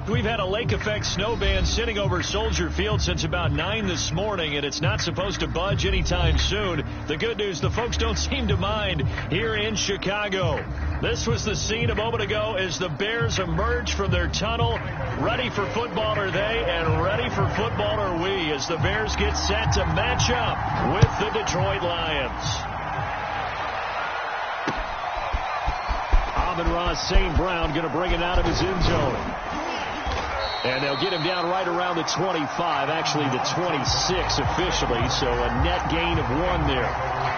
We've had a lake effect snow band sitting over Soldier Field since about 9 this morning, and it's not supposed to budge anytime soon. The good news, the folks don't seem to mind here in Chicago. This was the scene a moment ago as the Bears emerge from their tunnel. Ready for football are they, and ready for football are we, as the Bears get set to match up with the Detroit Lions. Amon-Ra St. Brown going to bring it out of his end zone. And they'll get him down right around the 25, actually the 26 officially, so a net gain of 1 there.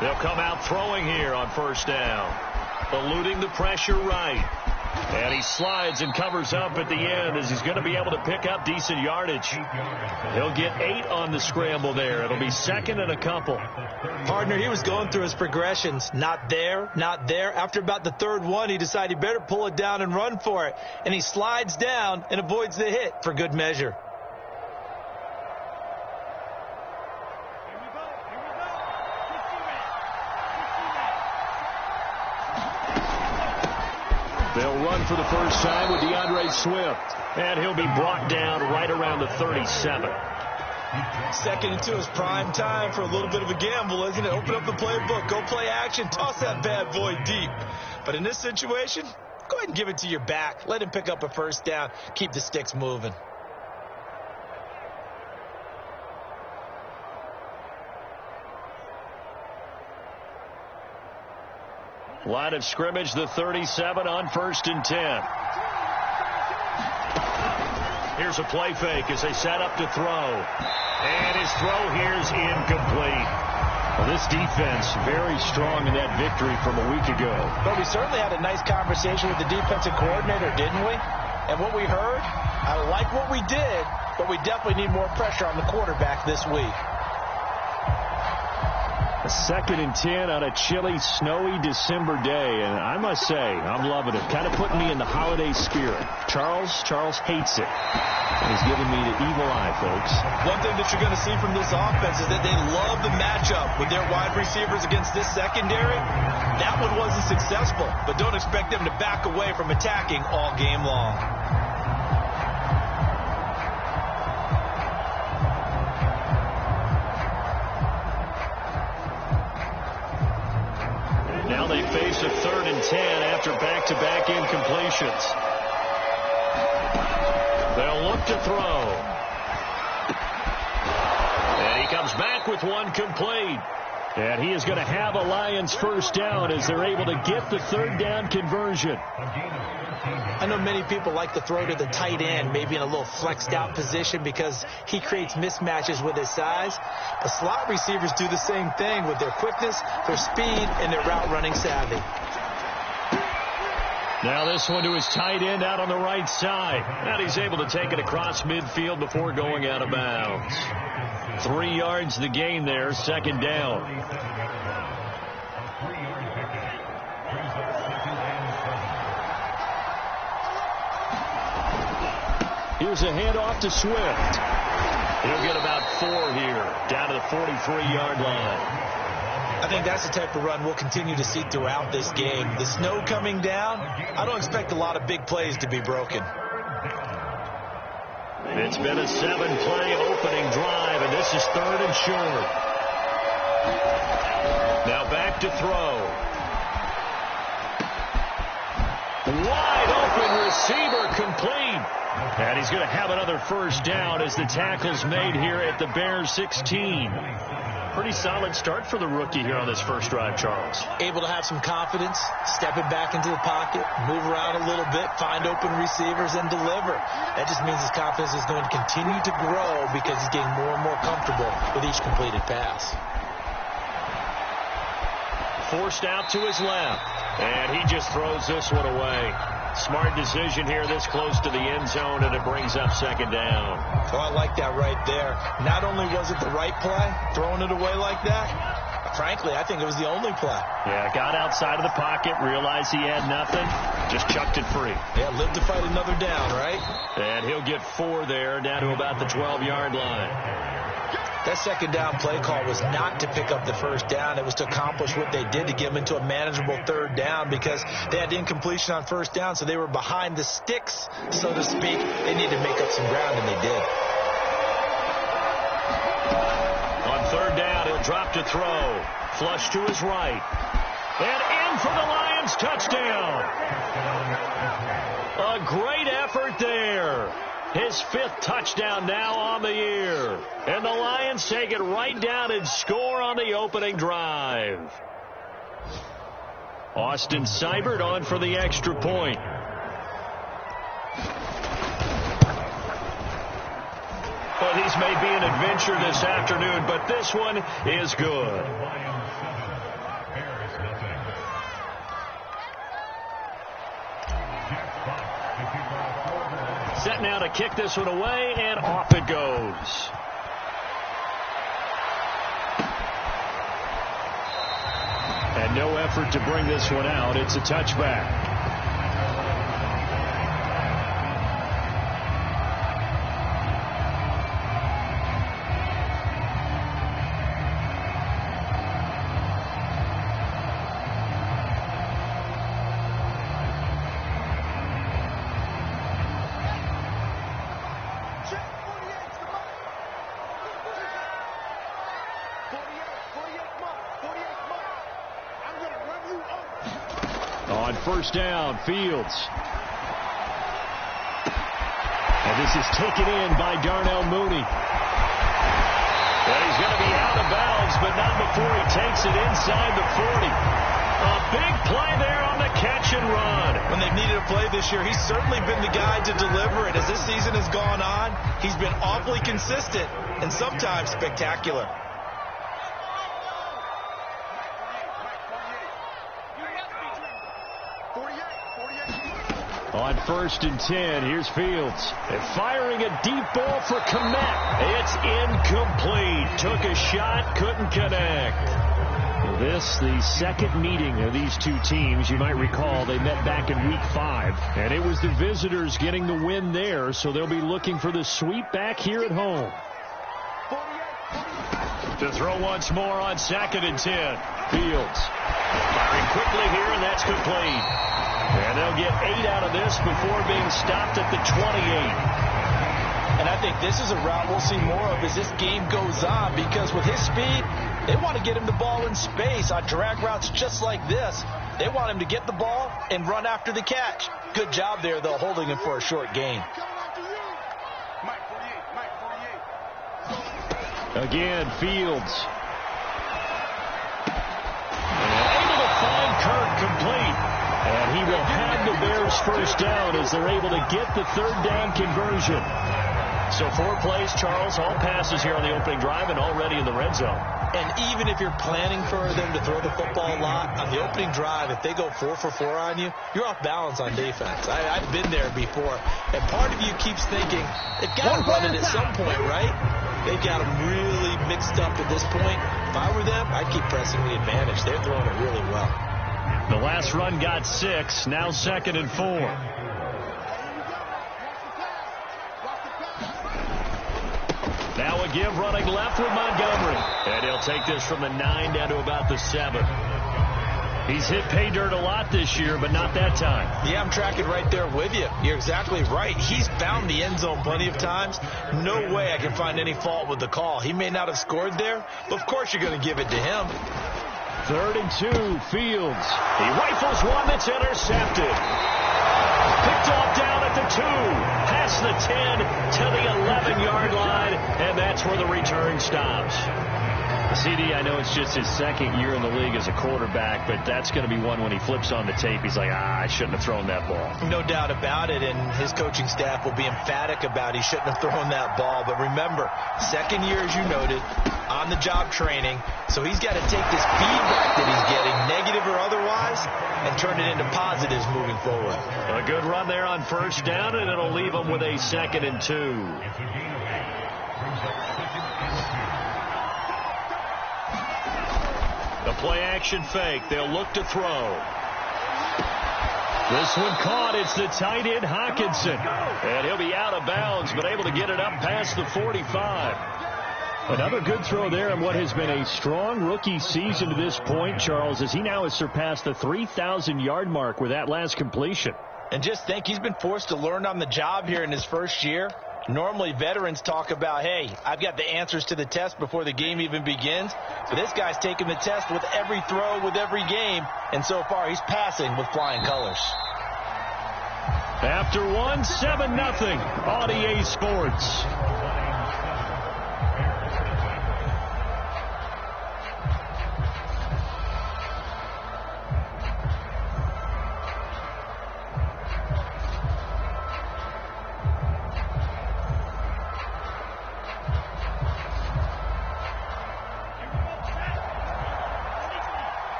They'll come out throwing here on first down. Eluding the pressure right. And he slides and covers up at the end as he's going to be able to pick up decent yardage. He'll get 8 on the scramble there. It'll be 2nd and a couple. Partner, he was going through his progressions. Not there, not there. After about the 3rd one, he decided he better pull it down and run for it. And he slides down and avoids the hit for good measure. They'll run for the first time with DeAndre Swift. And he'll be brought down right around the 37. 2nd and 2 is prime time for a little bit of a gamble, isn't it? Open up the playbook, go play action, toss that bad boy deep. But in this situation, go ahead and give it to your back. Let him pick up a first down. Keep the sticks moving. Line of scrimmage, the 37 on 1st and 10. Here's a play fake as they set up to throw. And his throw here is incomplete. Well, this defense very strong in that victory from a week ago. But we certainly had a nice conversation with the defensive coordinator, didn't we? And what we heard, I like what we did, but we definitely need more pressure on the quarterback this week. A 2nd and 10 on a chilly, snowy December day, and I must say, I'm loving it. Kind of putting me in the holiday spirit. Charles hates it. He's giving me the evil eye, folks. One thing that you're going to see from this offense is that they love the matchup with their wide receivers against this secondary. That one wasn't successful, but don't expect them to back away from attacking all game long. Now they face a 3rd and 10 after back-to-back incompletions. They'll look to throw. And he comes back with one complete. And he is going to have a Lions first down as they're able to get the 3rd down conversion. I know many people like to throw to the tight end, maybe in a little flexed out position because he creates mismatches with his size. But slot receivers do the same thing with their quickness, their speed, and their route running savvy. Now this one to his tight end out on the right side. And he's able to take it across midfield before going out of bounds. 3 yards the gain there, 2nd down. Here's a handoff to Swift. He'll get about 4 here, down to the 43-yard line. I think that's the type of run we'll continue to see throughout this game. The snow coming down, I don't expect a lot of big plays to be broken. It's been a 7-play opening drive, and this is 3rd and short. Now back to throw. Wide open receiver complete. And he's going to have another first down as the tackle's made here at the Bears 16. Pretty solid start for the rookie here on this first drive, Charles. Able to have some confidence, stepping back into the pocket, move around a little bit, find open receivers, and deliver. That just means his confidence is going to continue to grow because he's getting more and more comfortable with each completed pass. Forced out to his left, and he just throws this one away. Smart decision here this close to the end zone, and it brings up second down. Oh, I like that right there. Not only was it the right play, throwing it away like that, frankly, I think it was the only play. Yeah, got outside of the pocket, realized he had nothing, just chucked it free. Yeah, lived to fight another down, right? And he'll get 4 there, down to about the 12-yard line. That second down play call was not to pick up the first down. It was to accomplish what they did, to get them into a manageable third down, because they had incompletion on first down, so they were behind the sticks, so to speak. They needed to make up some ground, and they did. On third down, he'll drop to throw. Flush to his right. And in for the Lions touchdown. A great effort there. His 5th touchdown now on the year. And the Lions take it right down and score on the opening drive. Austin Seibert on for the extra point. Well, these may be an adventure this afternoon, but this one is good. Set now to kick this one away, and off it goes. And no effort to bring this one out. It's a touchback. On first down, Fields. And this is taken in by Darnell Mooney. Well, he's going to be out of bounds, but not before he takes it inside the 40. A big play there on the catch and run. When they've needed a play this year, he's certainly been the guy to deliver it. As this season has gone on, he's been awfully consistent and sometimes spectacular. On first and 10, here's Fields. And firing a deep ball for Kmet. It's incomplete. Took a shot, couldn't connect. This, the second meeting of these two teams. You might recall they met back in week 5. And it was the visitors getting the win there, so they'll be looking for the sweep back here at home. To throw once more on second and 10. Fields firing quickly here, and that's complete. And they'll get 8 out of this before being stopped at the 28. And I think this is a route we'll see more of as this game goes on, because with his speed, they want to get him the ball in space on drag routes just like this. They want him to get the ball and run after the catch. Good job there, though, holding him for a short gain. Again, Fields. And able to find Kirk complete. And he will have the Bears first down as they're able to get the third down conversion. So 4 plays, Charles, all passes here on the opening drive and already in the red zone. And even if you're planning for them to throw the football a lot, on the opening drive, if they go 4 for 4 on you, you're off balance on defense. I've been there before. And part of you keeps thinking, they've got to run it at some point, right? They've got them really mixed up at this point. If I were them, I'd keep pressing the advantage. They're throwing it really well. The last run got 6, now second and 4. Now a give running left with Montgomery. And he'll take this from the 9 down to about the 7. He's hit pay dirt a lot this year, but not that time. Yeah, I'm tracking right there with you. You're exactly right. He's found the end zone plenty of times. No way I can find any fault with the call. He may not have scored there, but of course you're going to give it to him. 3rd and 2, Fields. He rifles one that's intercepted. Picked off down at the 2, past the 10 to the 11-yard line, and that's where the return stops. CD, I know it's just his second year in the league as a quarterback, but that's going to be one when he flips on the tape. He's like, I shouldn't have thrown that ball. No doubt about it, and his coaching staff will be emphatic about he shouldn't have thrown that ball. But remember, second year, as you noted, on-the-job training, so he's got to take this feedback that he's getting, negative or otherwise, and turn it into positives moving forward. A good run there on first down, and it'll leave them with a 2nd and 2. The play action fake. They'll look to throw. This one caught. It's the tight end, Hawkinson. And he'll be out of bounds, but able to get it up past the 45. Another good throw there in what has been a strong rookie season to this point, Charles, as he now has surpassed the 3,000-yard mark with that last completion. And just think, he's been forced to learn on the job here in his first year. Normally, veterans talk about, hey, I've got the answers to the test before the game even begins. So this guy's taking the test with every throw, with every game. And so far, he's passing with flying colors. After 7-0 on EA Sports.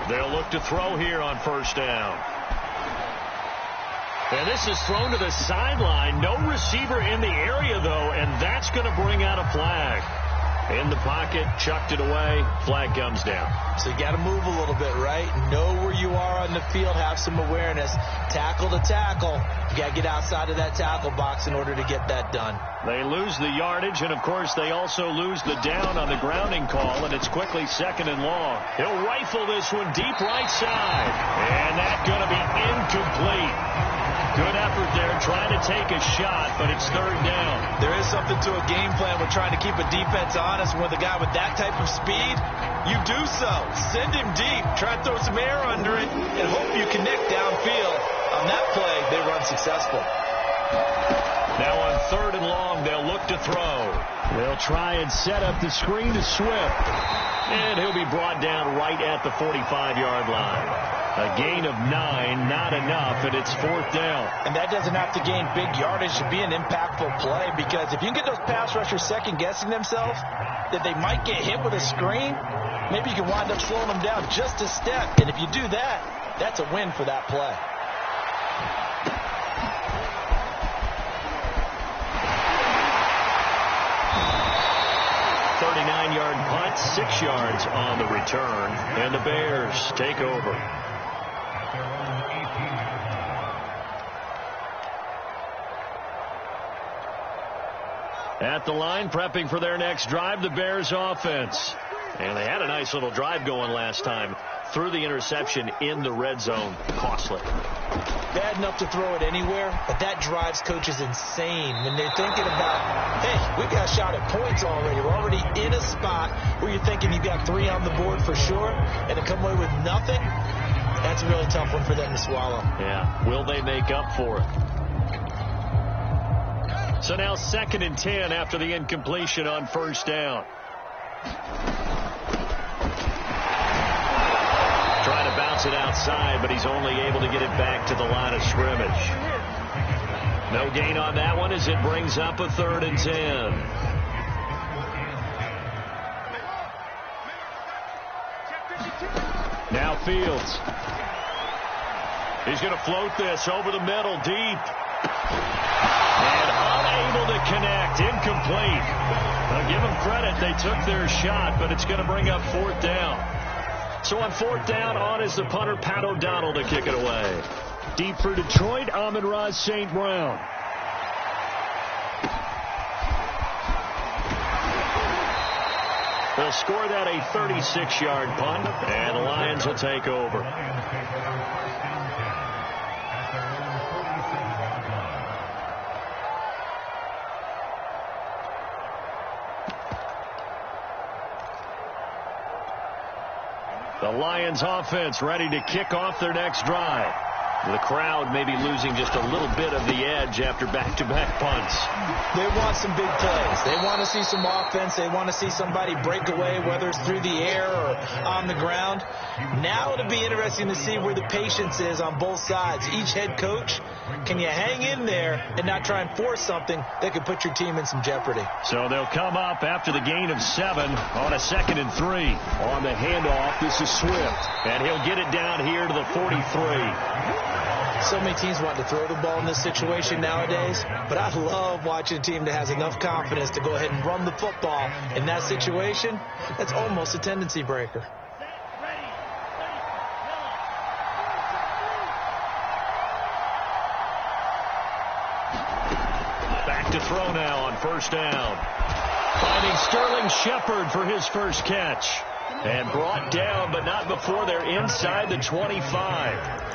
They'll look to throw here on first down. And this is thrown to the sideline. No receiver in the area, though, and that's going to bring out a flag. In the pocket, chucked it away, flag comes down. So you got to move a little bit, right? Know where you are on the field, have some awareness. Tackle to tackle. You got to get outside of that tackle box in order to get that done. They lose the yardage, and, of course, they also lose the down on the grounding call, and it's quickly 2nd and long. He'll rifle this one deep right side, and that's going to be incomplete. Good effort there, trying to take a shot, but it's 3rd down. There is something to a game plan with trying to keep a defense honest. With a guy with that type of speed, you do so. Send him deep, try to throw some air under it, and hope you connect downfield. On that play, they run successful. Now on 3rd and long, they'll look to throw. They'll try and set up the screen to Swift. And he'll be brought down right at the 45-yard line. A gain of 9, not enough, and it's 4th down. And that doesn't have to gain big yardage to be an impactful play, because if you can get those pass rushers second-guessing themselves, that they might get hit with a screen, maybe you can wind up slowing them down just a step. And if you do that, that's a win for that play. Yard punt, 6 yards on the return, and the Bears take over. At the line, prepping for their next drive, the Bears offense. And they had a nice little drive going last time. Threw the interception in the red zone. Costly. Bad enough to throw it anywhere, but that drives coaches insane when they're thinking about, hey, we've got a shot at points already. We're already in a spot where you're thinking you've got 3 on the board for sure, and to come away with nothing, that's a really tough one for them to swallow. Yeah. Will they make up for it? So now 2nd and 10 after the incompletion on first down. Trying to bounce it outside, but he's only able to get it back to the line of scrimmage. No gain on that one as it brings up a 3rd and 10. Now Fields. He's going to float this over the middle deep. And unable to connect. Incomplete. I'll give them credit. They took their shot, but it's going to bring up 4th down. So on 4th down, on is the punter, Pat O'Donnell, to kick it away. Deep for Detroit, Amon-Ra St. Brown. They'll score that a 36-yard punt, and the Lions will take over. The Lions offense ready to kick off their next drive. The crowd maybe losing just a little bit of the edge after back-to-back punts. They want some big plays. They want to see some offense. They want to see somebody break away, whether it's through the air or on the ground. Now it'll be interesting to see where the patience is on both sides. Each head coach, can you hang in there and not try and force something that could put your team in some jeopardy? So they'll come up after the gain of 7 on a 2nd and 3. On the handoff, this is Swift. And he'll get it down here to the 43. So many teams want to throw the ball in this situation nowadays, but I love watching a team that has enough confidence to go ahead and run the football. In that situation, that's almost a tendency breaker. Back to throw now on 1st down. Finding Sterling Shepard for his first catch. And brought down, but not before they're inside the 25.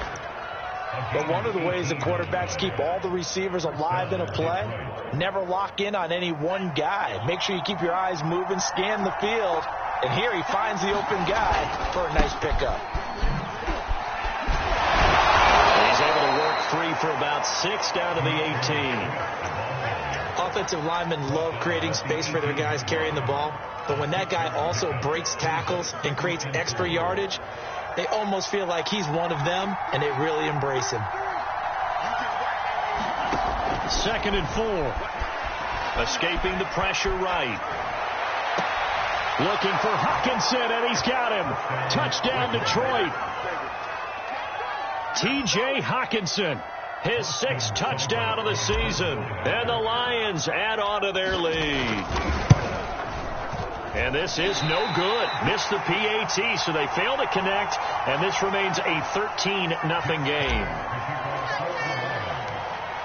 But one of the ways the quarterbacks keep all the receivers alive in a play, never lock in on any one guy. Make sure you keep your eyes moving, scan the field. And here he finds the open guy for a nice pickup. He's able to work free for about 6 down to the 18. Offensive linemen love creating space for their guys carrying the ball. But when that guy also breaks tackles and creates extra yardage, they almost feel like he's one of them, and they really embrace him. 2nd and 4. Escaping the pressure right. Looking for Hockenson, and he's got him. Touchdown, Detroit. T.J. Hockenson, his 6th touchdown of the season. And the Lions add on to their lead. And this is no good. Missed the PAT, so they fail to connect, and this remains a 13-0 game.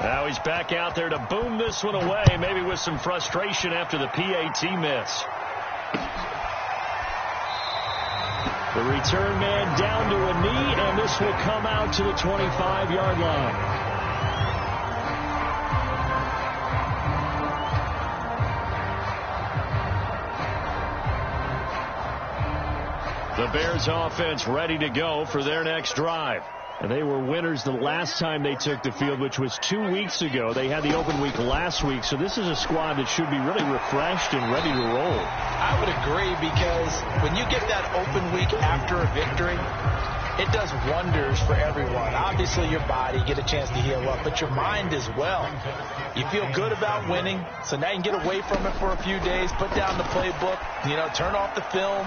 Now he's back out there to boom this one away, maybe with some frustration after the PAT miss. The return man down to a knee, and this will come out to the 25-yard line. The Bears offense ready to go for their next drive. And they were winners the last time they took the field, which was 2 weeks ago. They had the open week last week, so this is a squad that should be really refreshed and ready to roll. I would agree, because when you get that open week after a victory, it does wonders for everyone. Obviously, your body, get a chance to heal up, but your mind as well. You feel good about winning, so now you can get away from it for a few days, put down the playbook, turn off the film.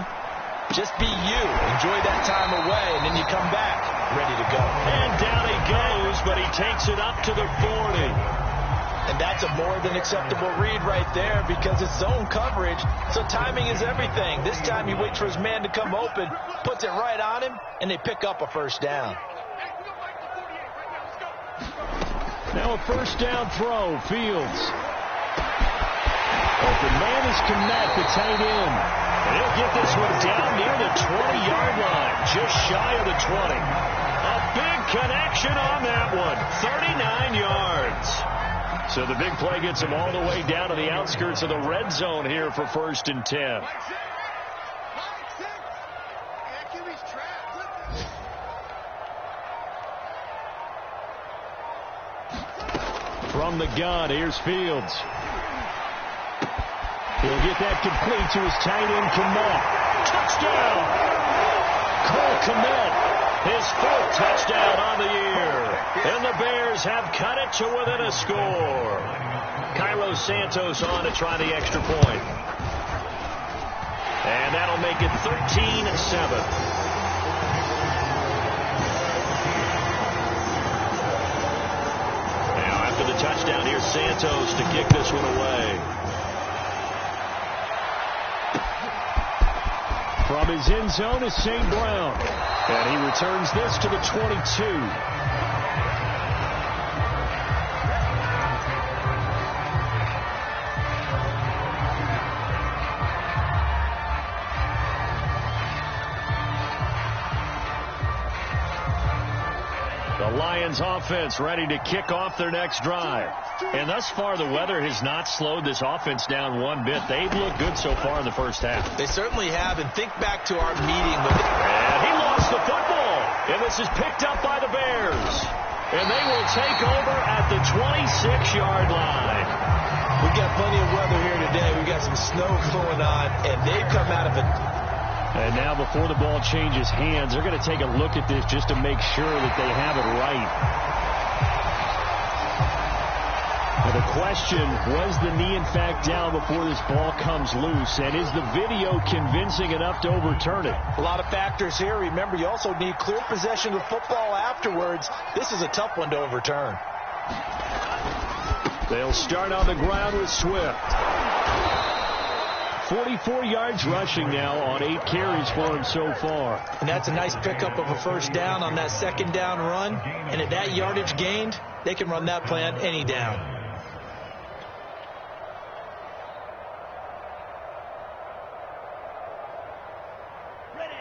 Just be you. Enjoy that time away, and then you come back ready to go. And down he goes, but he takes it up to the 40. And that's a more than acceptable read right there, because it's zone coverage, so timing is everything. This time he waits for his man to come open, puts it right on him, and they pick up a 1st down. Now a 1st down throw. Fields. Open man is Kmet, the tight end. And he'll get this one down near the 20-yard line, just shy of the 20. A big connection on that one, 39 yards. So the big play gets him all the way down to the outskirts of the red zone here for 1st and 10. From the gun, here's Fields. He'll get that complete to his tight end, Kmet. Touchdown! Cole Kmet, his 4th touchdown on the year. And the Bears have cut it to within a score. Cairo Santos on to try the extra point. And that'll make it 13-7. Now after the touchdown, here's Santos to kick this one away. From his end zone is St. Brown. And he returns this to the 22. The Lions offense ready to kick off their next drive. And thus far, the weather has not slowed this offense down one bit. They've looked good so far in the first half. They certainly have, and think back to our meeting with it. And he lost the football, and this is picked up by the Bears. and they will take over at the 26-yard line. We got plenty of weather here today. We got some snow going on, and they've come out of it. And now before the ball changes hands, they're going to take a look at this just to make sure that they have it right. Now the question, was the knee in fact down before this ball comes loose? And is the video convincing enough to overturn it? A lot of factors here. Remember, you also need clear possession of the football afterwards. This is a tough one to overturn. They'll start on the ground with Swift. 44 yards rushing now on 8 carries for him so far. And that's a nice pickup of a first down on that second down run. And at that yardage gained, they can run that play on any down.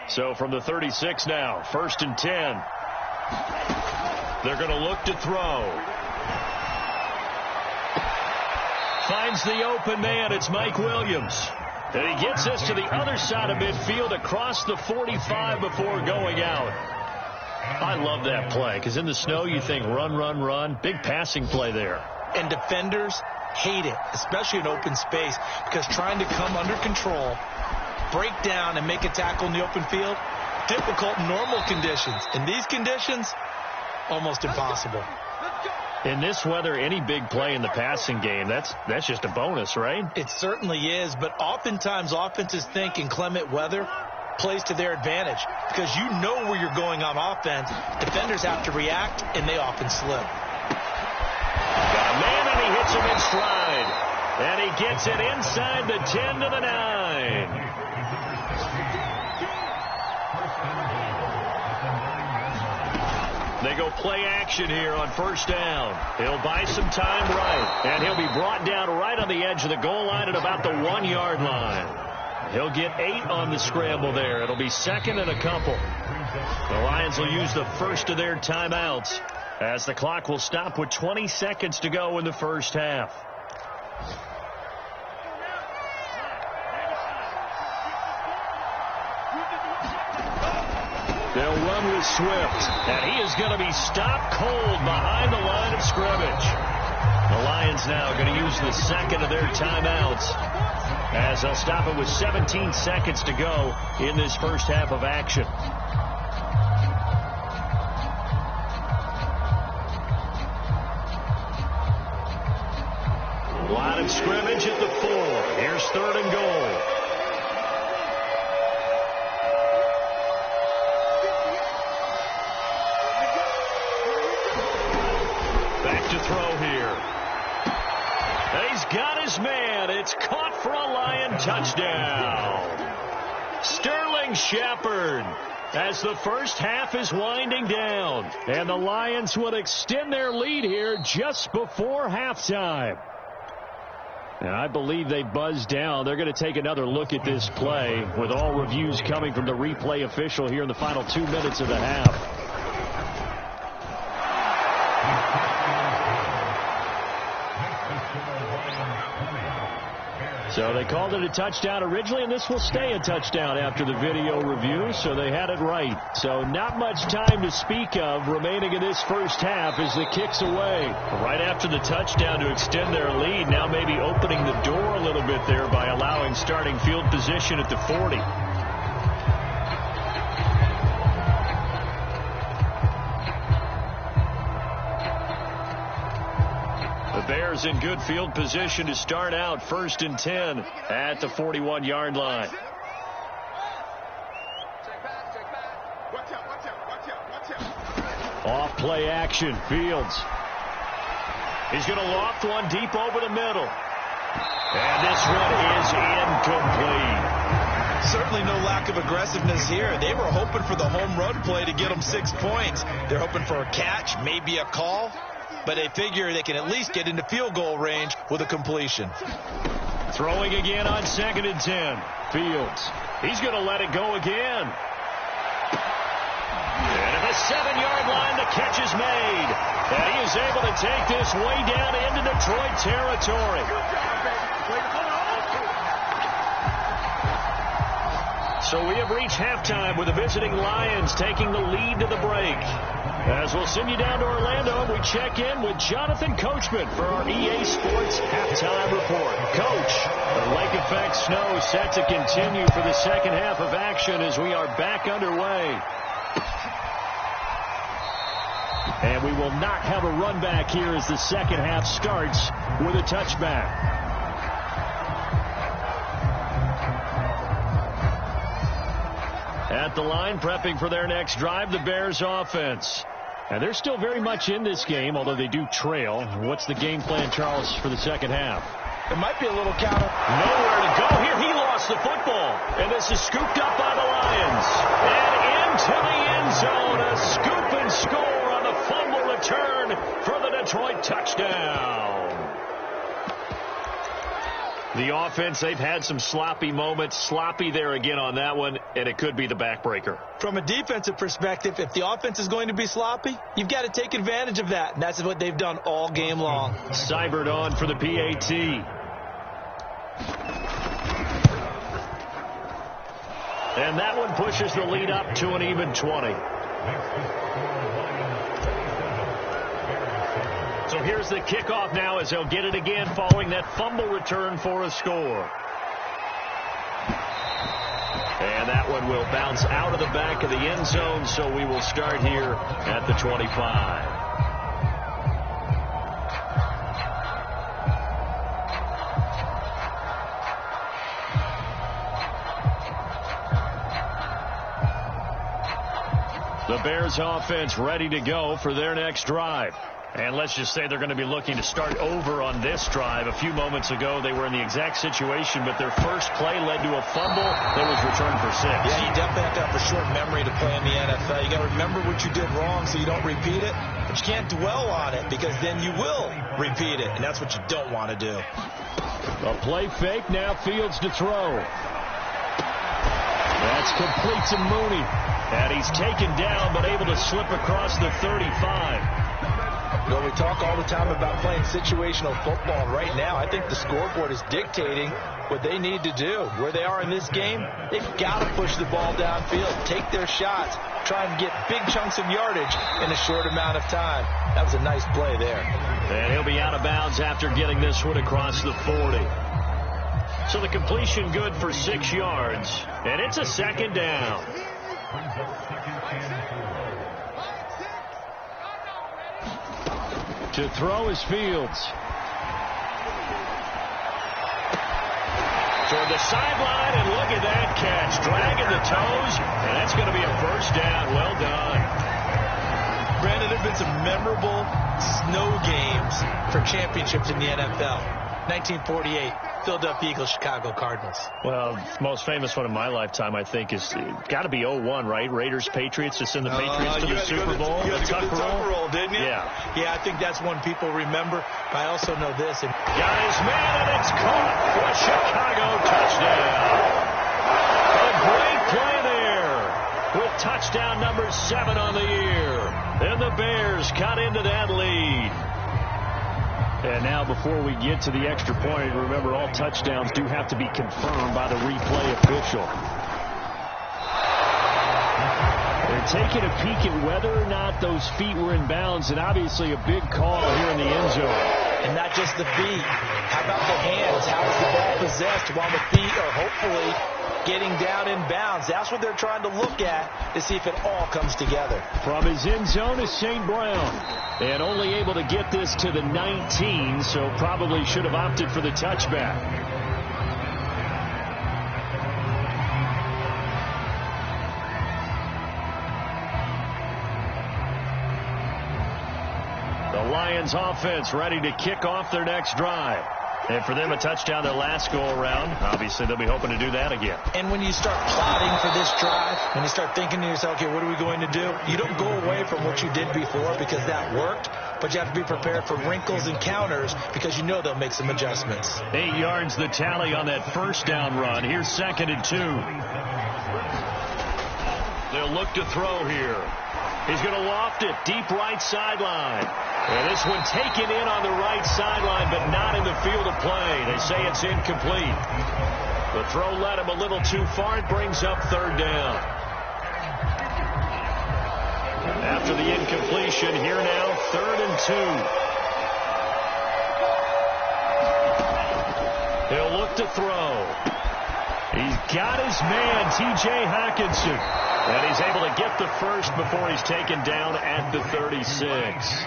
So from the 36 now, 1st and 10. They're going to look to throw. Finds the open man. It's Mike Williams. And he gets this to the other side of midfield across the 45 before going out. I love that play because in the snow you think run, run, run. Big passing play there. And defenders hate it, especially in open space, because trying to come under control, break down, and make a tackle in the open field, difficult in normal conditions. In these conditions, almost impossible. In this weather, any big play in the passing game, that's just a bonus, right? It certainly is, but oftentimes offenses think inclement weather plays to their advantage because you know where you're going on offense. Defenders have to react, and they often slip. Got a man, and he hits him in stride. And he gets it inside the 10 to the 9. They go play action here on first down. He'll buy some time right. And he'll be brought down right on the edge of the goal line at about the 1-yard line. He'll get 8 on the scramble there. It'll be 2nd and a couple. The Lions will use the first of their timeouts as the clock will stop with 20 seconds to go in the first half. They'll run with Swift, and he is going to be stopped cold behind the line of scrimmage. The Lions now going to use the second of their timeouts as they'll stop it with 17 seconds to go in this first half of action. Line of scrimmage at the 4. Here's 3rd and goal. To throw here. He's got his man. It's caught for a Lion touchdown. Sterling Shepard as the first half is winding down. And the Lions would extend their lead here just before halftime. And I believe they buzzed down. They're going to take another look at this play with all reviews coming from the replay official here in the final 2 minutes of the half. So they called it a touchdown originally, and this will stay a touchdown after the video review, so they had it right. So not much time to speak of remaining in this first half as the kick's away. Right after the touchdown to extend their lead, now maybe opening the door a little bit there by allowing starting field position at the 40. Bears in good field position to start out 1st and 10 at the 41-yard line. Off play action, Fields. He's going to loft one deep over the middle. And this one is incomplete. Certainly no lack of aggressiveness here. They were hoping for the home run play to get them 6 points. They're hoping for a catch, maybe a call. But they figure they can at least get into field goal range with a completion. Throwing again on 2nd and 10. Fields. He's going to let it go again. And at the 7-yard line, the catch is made. And he is able to take this way down into Detroit territory. So we have reached halftime with the visiting Lions taking the lead to the break. As we'll send you down to Orlando, and we check in with Jonathan Coachman for our EA Sports Halftime Report. Coach, the lake effect snow set to continue for the second half of action as we are back underway. And we will not have a run back here as the second half starts with a touchback. At the line, prepping for their next drive, the Bears offense. And they're still very much in this game, although they do trail. What's the game plan, Charles, for the second half? It might be a little counter. Nowhere to go here. He lost the football. And this is scooped up by the Lions. And into the end zone. A scoop and score on the fumble return for the Detroit touchdown. The offense, they've had some sloppy moments. Sloppy there again on that one, and it could be the backbreaker. From a defensive perspective, if the offense is going to be sloppy, you've got to take advantage of that. And that's what they've done all game long. Seibert on for the PAT. And that one pushes the lead up to an even 20. So here's the kickoff now as they'll get it again following that fumble return for a score. And that one will bounce out of the back of the end zone, so we will start here at the 25. The Bears offense ready to go for their next drive. And let's just say they're going to be looking to start over on this drive. A few moments ago, they were in the exact situation, but their first play led to a fumble that was returned for 6. Yeah, you definitely have to have a short memory to play in the NFL. You got to remember what you did wrong so you don't repeat it, but you can't dwell on it because then you will repeat it, and that's what you don't want to do. A play fake, now Fields to throw. That's complete to Mooney. And he's taken down, but able to slip across the 35. You know, we talk all the time about playing situational football. Right now, I think the scoreboard is dictating what they need to do. Where they are in this game, they've got to push the ball downfield, take their shots, try and get big chunks of yardage in a short amount of time. That was a nice play there. And he'll be out of bounds after getting this one across the 40. So the completion good for 6 yards, and it's a second down. To throw is Fields. Toward the sideline, and look at that catch. Dragging the toes, and that's going to be a first down. Well done. Brandon, there have been some memorable snow games for championships in the NFL. 1948, Philadelphia Eagles, Chicago Cardinals. Well, the most famous one in my lifetime, I think, is got to be 01, right? Raiders, Patriots, to send the Patriots to the Super Bowl. You had to go to the Tucker Roll, didn't you? Yeah. Yeah, I think that's one people remember. But I also know this. Got his man, and it's caught for a Chicago touchdown. A great play there with touchdown number 7 on the year. And the Bears cut into that lead. And now before we get to the extra point, remember all touchdowns do have to be confirmed by the replay official. They're taking a peek at whether or not those feet were in bounds, and obviously a big call here in the end zone. And not just the feet. How about the hands? How is the ball possessed while the feet are hopefully getting down in bounds? That's what they're trying to look at to see if it all comes together. From his end zone is St. Brown. And only able to get this to the 19, so probably should have opted for the touchback. The Lions offense ready to kick off their next drive. And for them, a touchdown their last go-around. Obviously, they'll be hoping to do that again. And when you start plotting for this drive, when you start thinking to yourself, okay, what are we going to do? You don't go away from what you did before because that worked, but you have to be prepared for wrinkles and counters because you know they'll make some adjustments. 8 yards the tally on that first down run. Here's 2nd and 2. They'll look to throw here. He's going to loft it deep right sideline. And this one taken in on the right sideline, but not in the field of play. They say it's incomplete. The throw led him a little too far. It brings up 3rd down. After the incompletion, here now, 3rd and 2. He'll look to throw. He's got his man, T.J. Hockenson. And he's able to get the first before he's taken down at the 36.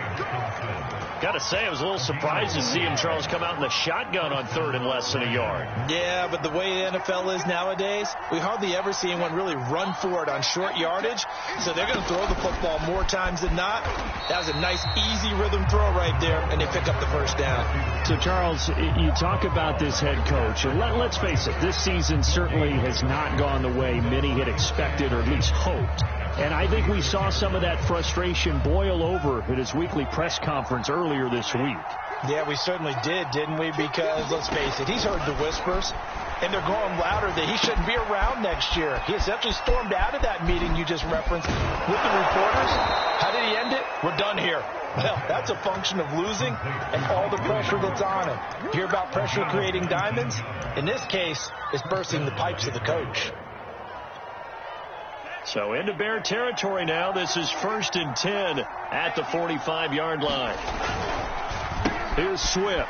Got to say, I was a little surprised to see him, Charles, come out in the shotgun on 3rd and less than a yard. Yeah, but the way the NFL is nowadays, we hardly ever see anyone really run for it on short yardage. So they're going to throw the football more times than not. That was a nice, easy rhythm throw right there, and they pick up the first down. So, Charles, you talk about this head coach, and let's face it, this season certainly has not gone the way many had expected or at least hoped. And I think we saw some of that frustration boil over at his weekly press conference earlier this week. Yeah, we certainly did, didn't we? Because, let's face it, he's heard the whispers, and they're growing louder that he shouldn't be around next year. He essentially stormed out of that meeting you just referenced with the reporters. How did he end it? We're done here. Well, that's a function of losing and all the pressure that's on him. Hear about pressure creating diamonds? In this case, it's bursting the pipes of the coach. So into Bear territory now. This is 1st and 10 at the 45-yard line. Here's Swift.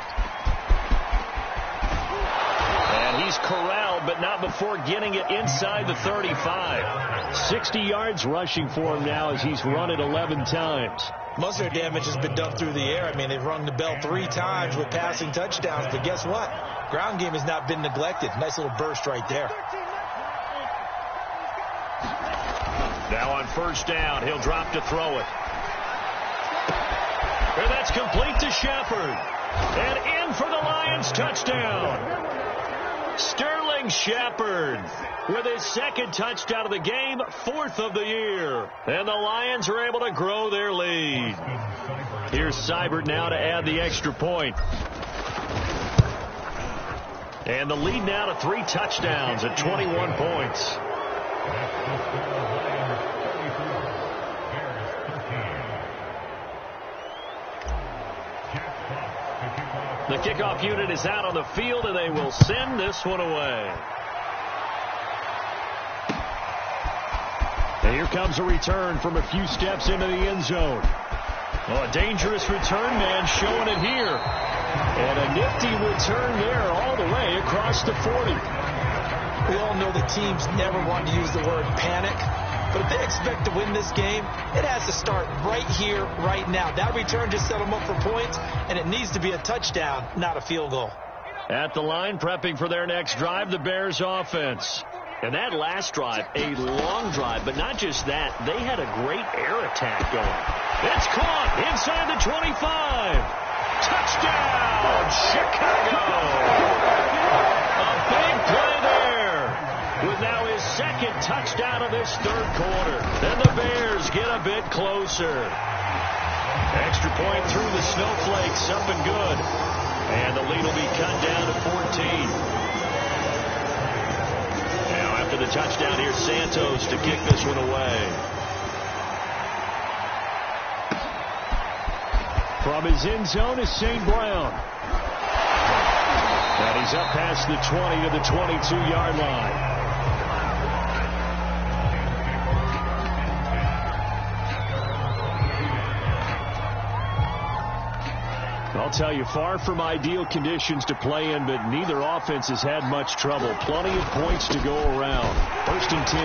And he's corralled, but not before getting it inside the 35. 60 yards rushing for him now as he's run it 11 times. Most of their damage has been done through the air. I mean, they've rung the bell 3 times with passing touchdowns, but guess what? Ground game has not been neglected. Nice little burst right there. Now on 1st down, he'll drop to throw it. And that's complete to Shepard. And in for the Lions touchdown. Sterling Shepard with his 2nd touchdown of the game, 4th of the year. And the Lions are able to grow their lead. Here's Seibert now to add the extra point. And the lead now to 3 touchdowns at 21 points. The kickoff unit is out on the field, and they will send this one away. And here comes a return from a few steps into the end zone. Oh, a dangerous return man showing it here. And a nifty return there all the way across the 40. We all know the teams never want to use the word panic. But if they expect to win this game, it has to start right here, right now. That return just set them up for points, and it needs to be a touchdown, not a field goal. At the line, prepping for their next drive, the Bears offense. And that last drive, a long drive, but not just that. They had a great air attack going. It's caught inside the 25. Touchdown, Chicago. A big play there. With now his 2nd touchdown of this 3rd quarter. Then the Bears get a bit closer. Extra point through the snowflakes, up and good. And the lead will be cut down to 14. Now after the touchdown, here's Santos to kick this one away. From his end zone is St. Brown. And he's up past the 20 to the 22-yard line. I'll tell you, far from ideal conditions to play in, but neither offense has had much trouble. Plenty of points to go around. 1st and 10.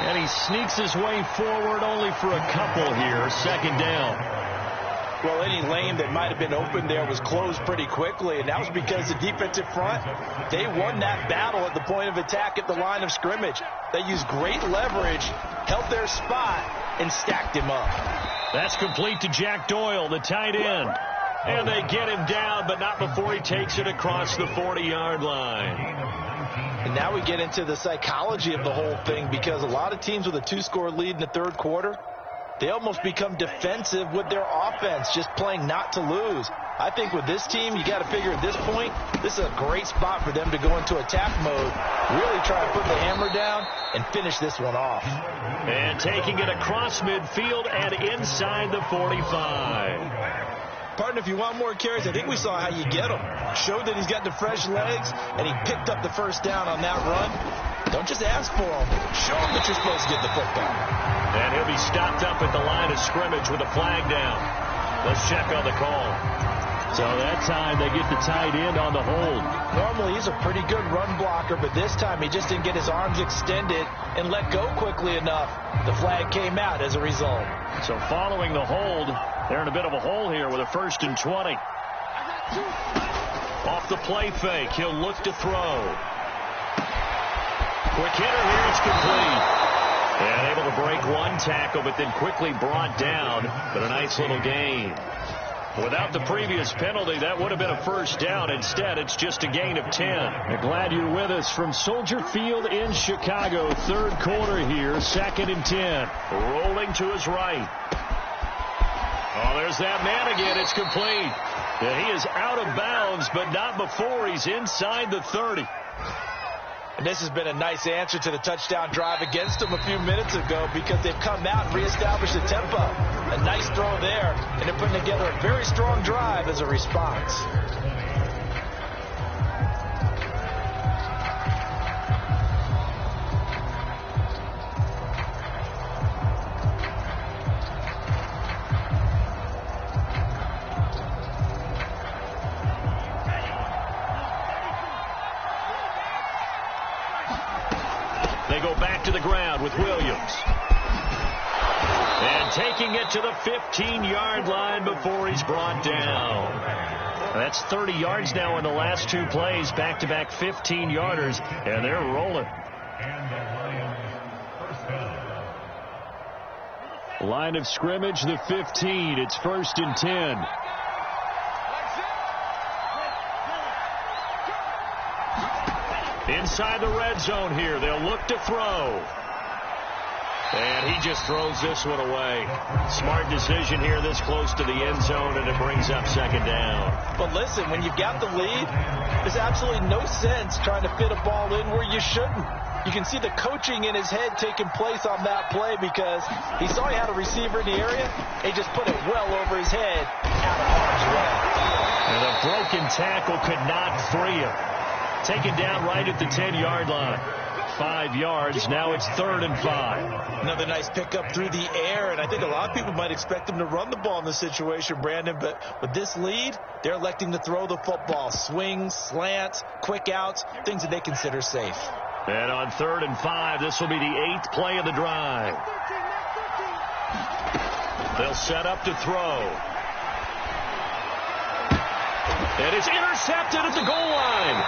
And he sneaks his way forward only for a couple here. 2nd down. Well, any lane that might have been open there was closed pretty quickly, and that was because the defensive front, they won that battle at the point of attack at the line of scrimmage. They used great leverage, held their spot, and stacked him up. That's complete to Jack Doyle, the tight end. And they get him down, but not before he takes it across the 40-yard line. And now we get into the psychology of the whole thing, because a lot of teams with a 2-score lead in the 3rd quarter, they almost become defensive with their offense, just playing not to lose. I think with this team, you got to figure at this point, this is a great spot for them to go into attack mode, really try to put the hammer down and finish this one off. And taking it across midfield and inside the 45. Partner, if you want more carries, I think we saw how you get them. Showed that he's got the fresh legs, and he picked up the 1st down on that run. Don't just ask for them. Show them that you're supposed to get the football. And he'll be stopped up at the line of scrimmage with a flag down. Let's check on the call. So that time they get the tight end on the hold. Normally he's a pretty good run blocker, but this time he just didn't get his arms extended and let go quickly enough. The flag came out as a result. So following the hold, they're in a bit of a hole here with a 1st and 20. Off the play fake, he'll look to throw. Quick hitter here, it's complete. And able to break one tackle, but then quickly brought down. But a nice little gain. Without the previous penalty, that would have been a 1st down. Instead, it's just a gain of 10. I'm glad you're with us from Soldier Field in Chicago. 3rd quarter here, 2nd and 10. Rolling to his right. Oh, there's that man again. It's complete. Yeah, he is out of bounds, but not before he's inside the 30. And this has been a nice answer to the touchdown drive against them a few minutes ago because they've come out and reestablished the tempo. A nice throw there, and they're putting together a very strong drive as a response. They go back to the ground with Williams. And taking it to the 15-yard line before he's brought down. That's 30 yards now in the last 2 plays. Back-to-back 15-yarders, and they're rolling. Line of scrimmage, the 15. It's 1st and 10. Inside the red zone here. They'll look to throw. And he just throws this one away. Smart decision here this close to the end zone, and it brings up 2nd down. But listen, when you've got the lead, there's absolutely no sense trying to fit a ball in where you shouldn't. You can see the coaching in his head taking place on that play because he saw he had a receiver in the area. He just put it well over his head out of harm's way. And a broken tackle could not free him. Taken down right at the 10-yard line. 5 yards. Now it's 3rd and 5. Another nice pickup through the air, and I think a lot of people might expect him to run the ball in this situation, Brandon, but with this lead, they're electing to throw the football. Swings, slants, quick outs, things that they consider safe. And on 3rd and 5, this will be the 8th play of the drive. They'll set up to throw. And it's intercepted at the goal line.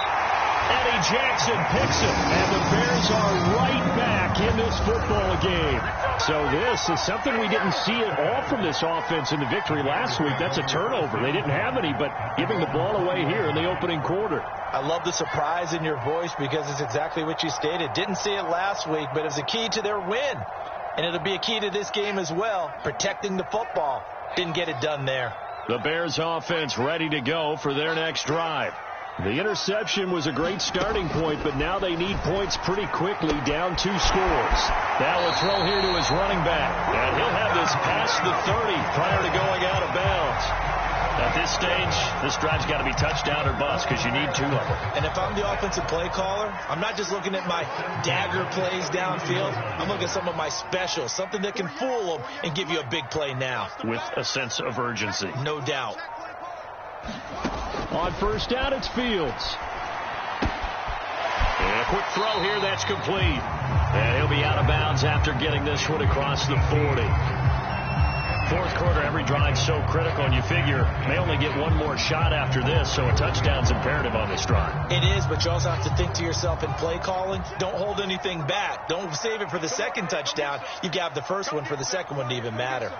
Eddie Jackson picks it, and the Bears are right back in this football game. So this is something we didn't see at all from this offense in the victory last week. That's a turnover. They didn't have any, but giving the ball away here in the opening quarter. I love the surprise in your voice because it's exactly what you stated. Didn't see it last week, but it's a key to their win. And it'll be a key to this game as well, protecting the football. Didn't get it done there. The Bears offense ready to go for their next drive. The interception was a great starting point, but now they need points pretty quickly, down 2 scores. Now a throw here to his running back, and he'll have this past the 30 prior to going out of bounds. At this stage, this drive's got to be touchdown or bust because you need 2 of them. And if I'm the offensive play caller, I'm not just looking at my dagger plays downfield. I'm looking at some of my specials, something that can fool them and give you a big play now. With a sense of urgency. No doubt. On 1st down, it's Fields. And a quick throw here, that's complete. And he'll be out of bounds after getting this one across the 40. 4th quarter, every drive's so critical, and you figure may only get one more shot after this, so a touchdown's imperative on this drive. It is, but you also have to think to yourself in play calling, don't hold anything back. Don't save it for the 2nd touchdown. You've got the 1st one for the 2nd one to even matter.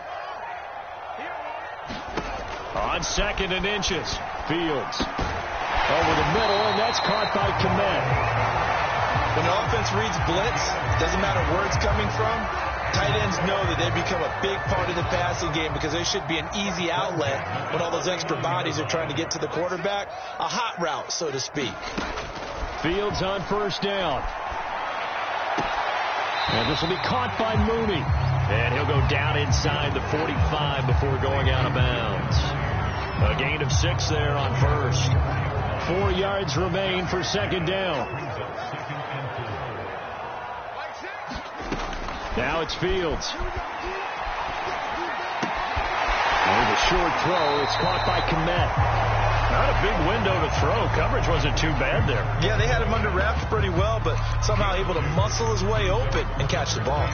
On 2nd and inches, Fields over the middle, and that's caught by Kmet. When the offense reads blitz, doesn't matter where it's coming from, tight ends know that they become a big part of the passing game because they should be an easy outlet when all those extra bodies are trying to get to the quarterback. A hot route, so to speak. Fields on 1st down. And this will be caught by Mooney. And he'll go down inside the 45 before going out of bounds. A gain of 6 there on 1st. 4 yards remain for 2nd down. Now it's Fields. And a short throw. It's caught by Kmet. Not a big window to throw. Coverage wasn't too bad there. Yeah, they had him under wraps pretty well, but somehow able to muscle his way open and catch the ball.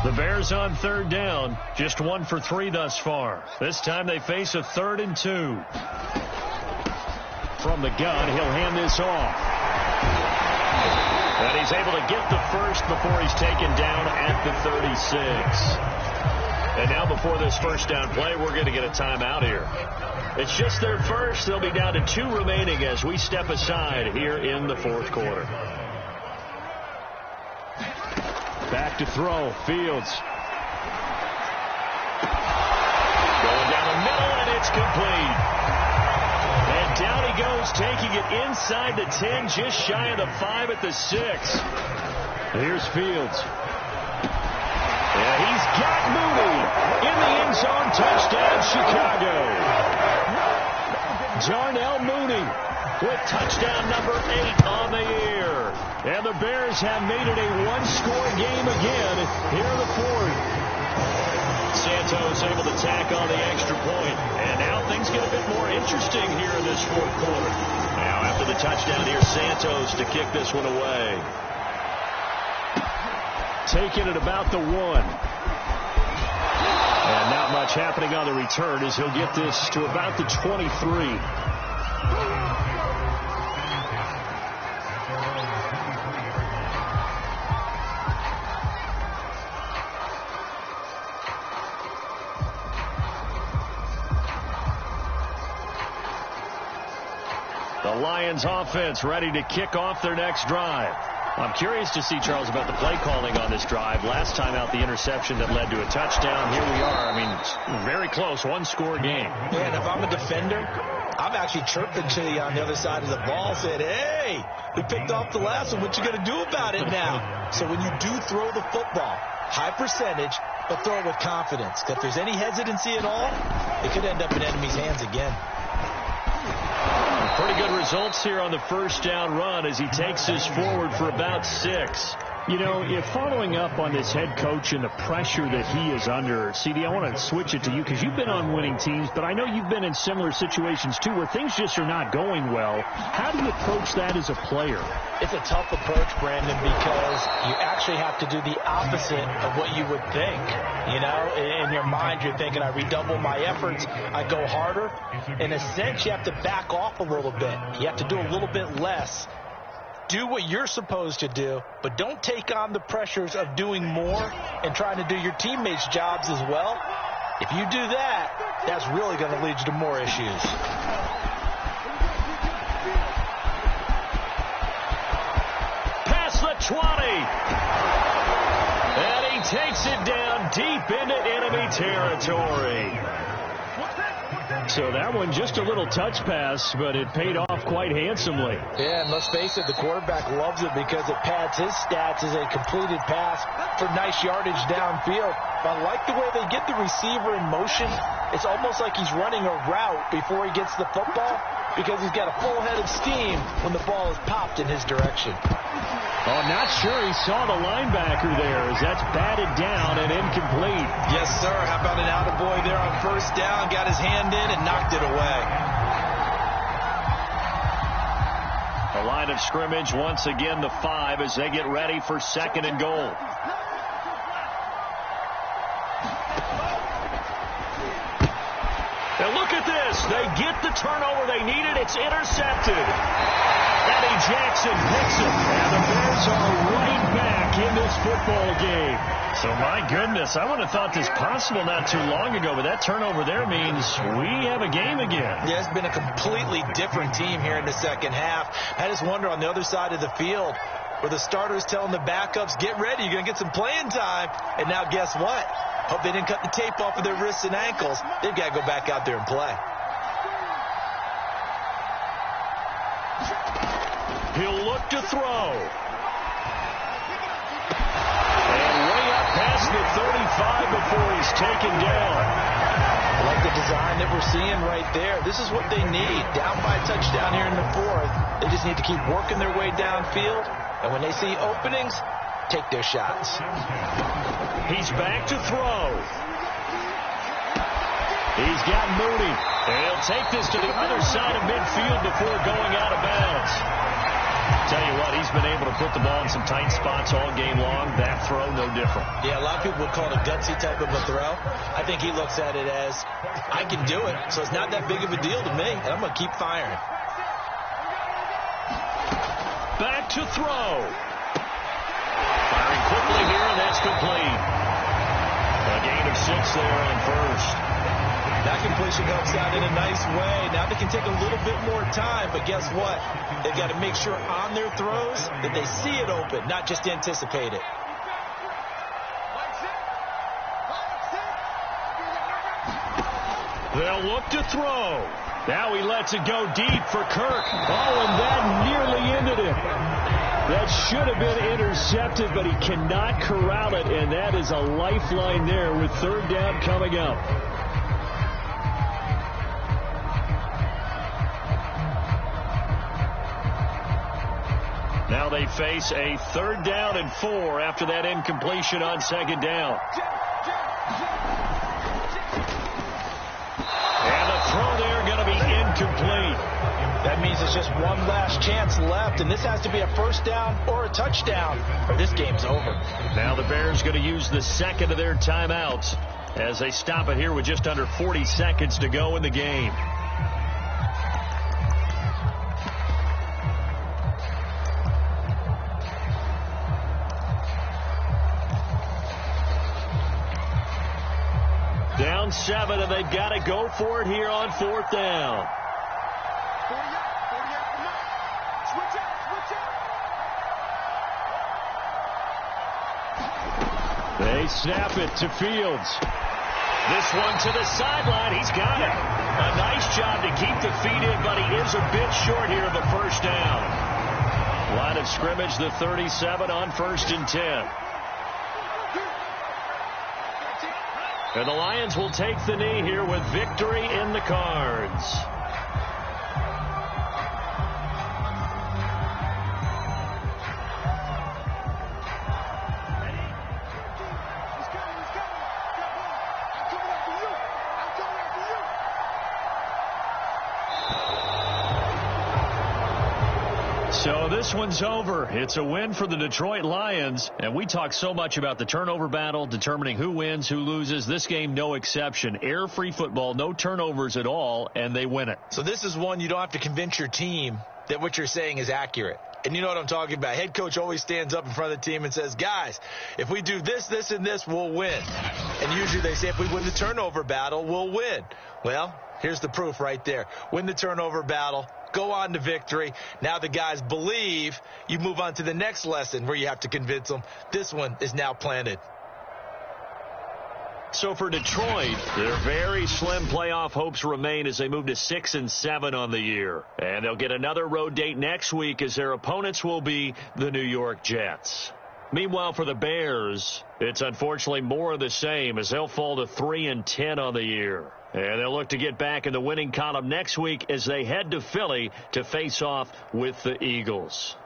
The Bears on third down, just 1 for 3 thus far. This time they face a 3rd and 2. From the gun, he'll hand this off. And he's able to get the first before he's taken down at the 36. And now before this first down play, we're going to get a timeout here. It's just their first. They'll be down to 2 remaining as we step aside here in the 4th quarter. Back to throw. Fields. Going down the middle, and it's complete. And down he goes, taking it inside the 10, just shy of the 5 at the 6. Here's Fields. Yeah, he's got Mooney in the end zone. Touchdown, Chicago. Darnell Mooney with touchdown number 8 on the year. And the Bears have made it a 1-score game again here in the 4th. Santos able to tack on the extra point. And now things get a bit more interesting here in this 4th quarter. Now after the touchdown, here's Santos to kick this one away. Taking it about the 1. And not much happening on the return as he'll get this to about the 23. The Lions offense ready to kick off their next drive. I'm curious to see, Charles, about the play calling on this drive. Last time out, the interception that led to a touchdown. Here we are. I mean, very close, 1-score game. Yeah, and if I'm a defender, I'm actually chirping to you on the other side of the ball, saying, hey, we picked off the last one. What you going to do about it now? So when you do throw the football, high percentage, but throw it with confidence. If there's any hesitancy at all, it could end up in enemy's hands again. Pretty good results here on the first down run as he takes this forward for about 6. You know, if following up on this head coach and the pressure that he is under, CD, I want to switch it to you because you've been on winning teams, but I know you've been in similar situations too where things just are not going well. How do you approach that as a player? It's a tough approach, Brandon, because you actually have to do the opposite of what you would think. You know, in your mind, you're thinking, I redouble my efforts, I go harder. In a sense, you have to back off a little bit. You have to do a little bit less. Do what you're supposed to do, but don't take on the pressures of doing more and trying to do your teammates' jobs as well. If you do that, that's really going to lead you to more issues. Past the 20. And he takes it down deep into enemy territory. So that one just a little touch pass, but it paid off quite handsomely. Yeah, and let's face it, the quarterback loves it because it pads his stats as a completed pass for nice yardage downfield. But I like the way they get the receiver in motion. It's almost like he's running a route before he gets the football because he's got a full head of steam when the ball is popped in his direction. Oh, not sure he saw the linebacker there as that's batted down and incomplete. Yes, sir. How about an attaboy there on first down? Got his hand in and knocked it away. The line of scrimmage once again the 5 as they get ready for 2nd and goal. Now look at this. They get the turnover they needed. It's intercepted. Eddie Jackson picks it. And the Bears are right back in this football game. So, my goodness, I would have thought this possible not too long ago, but that turnover there means we have a game again. Yeah, it's been a completely different team here in the second half. I just wonder on the other side of the field where the starters telling the backups, get ready, you're going to get some playing time. And now guess what? Hope they didn't cut the tape off of their wrists and ankles. They've got to go back out there and play. He'll look to throw. And way up past at 35 before he's taken down. I like the design that we're seeing right there. This is what they need. Down by a touchdown here in the fourth. They just need to keep working their way downfield. And when they see openings, take their shots. He's back to throw. He's got Mooney. And he'll take this to the other side of midfield before going out of bounds. Tell you what, he's been able to put the ball in some tight spots all game long. That throw, no different. Yeah, a lot of people would call it a gutsy type of a throw. I think he looks at it as, I can do it, so it's not that big of a deal to me, and I'm going to keep firing. Back to throw. Firing quickly here, and that's complete. A gain of 6 there on first. That completion helps out in a nice way. Now they can take a little bit more time, but guess what? They've got to make sure on their throws that they see it open, not just anticipate it. They'll look to throw. Now he lets it go deep for Kirk. Oh, and that nearly ended it. That should have been intercepted, but he cannot corral it, and that is a lifeline there with third down coming up. Now they face a 3rd down and 4 after that incompletion on 2nd down. And the throw there going to be incomplete. That means it's just one last chance left, and this has to be a 1st down or a touchdown, or this game's over. Now the Bears going to use the 2nd of their timeouts as they stop it here with just under 40 seconds to go in the game. Down 7, and they've got to go for it here on 4th down. They snap it to Fields. This one to the sideline. He's got it. A nice job to keep the feet in, but he is a bit short here of a 1st down. Line of scrimmage, the 37 on 1st and 10. And the Lions will take the knee here with victory in the cards. So this one's over. It's a win for the Detroit Lions. And we talk so much about the turnover battle, determining who wins, who loses. This game, no exception. Air-free football, no turnovers at all, and they win it. So this is one you don't have to convince your team that what you're saying is accurate. And you know what I'm talking about. Head coach always stands up in front of the team and says, guys, if we do this, this, and this, we'll win. And usually they say if we win the turnover battle, we'll win. Well, here's the proof right there. Win the turnover battle. Go on to victory. Now the guys believe. You move on to the next lesson where you have to convince them. This one is now planted. So for Detroit, their very slim playoff hopes remain as they move to 6 and 7 on the year. And they'll get another road date next week as their opponents will be the New York Jets. Meanwhile, for the Bears, it's unfortunately more of the same as they'll fall to 3 and 10 on the year. And they'll look to get back in the winning column next week as they head to Philly to face off with the Eagles.